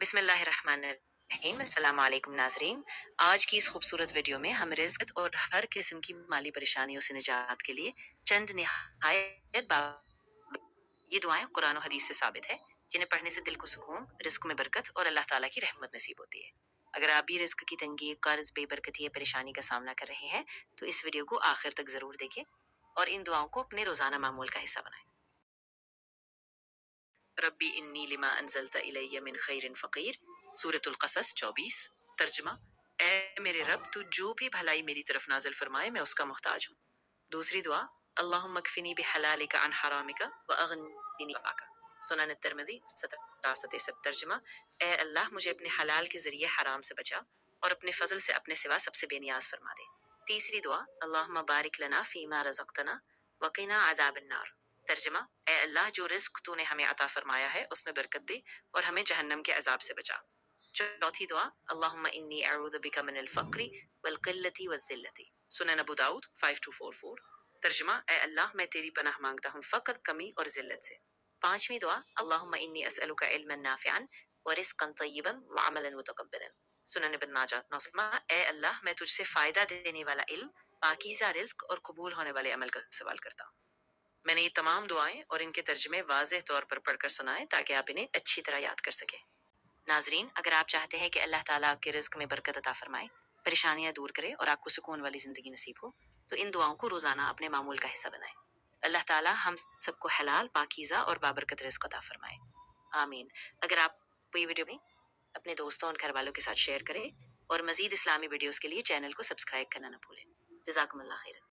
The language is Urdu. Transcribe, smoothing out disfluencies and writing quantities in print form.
بسم اللہ الرحمن الرحیم۔ السلام علیکم ناظرین، آج کی اس خوبصورت ویڈیو میں ہم رزق اور ہر قسم کی مالی پریشانیوں سے نجات کے لیے چند نہایت یہ دعائیں قرآن و حدیث سے ثابت ہے، جنہیں پڑھنے سے دل کو سکون، رزق میں برکت اور اللہ تعالیٰ کی رحمت نصیب ہوتی ہے۔ اگر آپ بھی رزق کی تنگی، قرض، بے برکتی یا پریشانی کا سامنا کر رہے ہیں تو اس ویڈیو کو آخر تک ضرور دیکھیں اور ان دعاؤں کو اپنے روزانہ معمول کا حصہ بنائیں۔ ربی انی لما انزلت الی من خیر فقیر، سورۃ القصص 24۔ ترجمہ: اے میرے رب، تو جو بھی بھلائی میری طرف نازل فرمائے میں اس کا محتاج ہوں۔ دوسری دعا: اللہم اکفنی بحلالک عن حرامک واغننی بعفوک، سنن الترمذی 1767۔ ترجمہ: اے اللہ، مجھے اپنے حلال کے ذریعے حرام سے بچا اور اپنے فضل سے اپنے سوا سب سے بے نیاز فرما دے۔ تیسری دعا: اللہم بارک لنا فیما رزقتنا وقنا عذاب النار۔ ترجمہ: اے اللہ، جو رزق تو نے ہمیں عطا فرمایا ہے اس میں برکت دے اور ہمیں جہنم کے عذاب سے بچا۔ چوتھی دعا: اللہم انی اعوذ بک من الفقر والقلۃ والذلۃ، سنن ابو داؤد 5244۔ ترجمہ: اے اللہ، میں تیری پناہ مانگتا ہوں فقر، کمی اور ذلت سے۔ پانچویں دعا: اللہم انی اسألک علما نافعا ورزقا طیبا وعملا متقبلا، سنن ابن ماجہ 9۔ اے اللہ، میں تجھ سے فائدہ دینے والا علم، پاکیزہ رزق اور قبول ہونے والے عمل کا سوال کرتا ہوں۔ میں نے یہ تمام دعائیں اور ان کے ترجمے واضح طور پر پڑھ کر سنائے تاکہ آپ انہیں اچھی طرح یاد کر سکیں۔ ناظرین، اگر آپ چاہتے ہیں کہ اللہ تعالیٰ آپ کے رزق میں برکت عطا فرمائے، پریشانیاں دور کرے اور آپ کو سکون والی زندگی نصیب ہو، تو ان دعاؤں کو روزانہ اپنے معمول کا حصہ بنائیں۔ اللہ تعالیٰ ہم سب کو حلال، پاکیزہ اور بابرکت رزق عطا فرمائے، آمین۔ اگر آپ کو یہ ویڈیو اپنے دوستوں اور گھر والوں کے ساتھ شیئر کریں اور مزید اسلامی ویڈیوز کے لیے چینل کو سبسکرائب کرنا نہ بھولیں۔ جزاکم اللہ خیر۔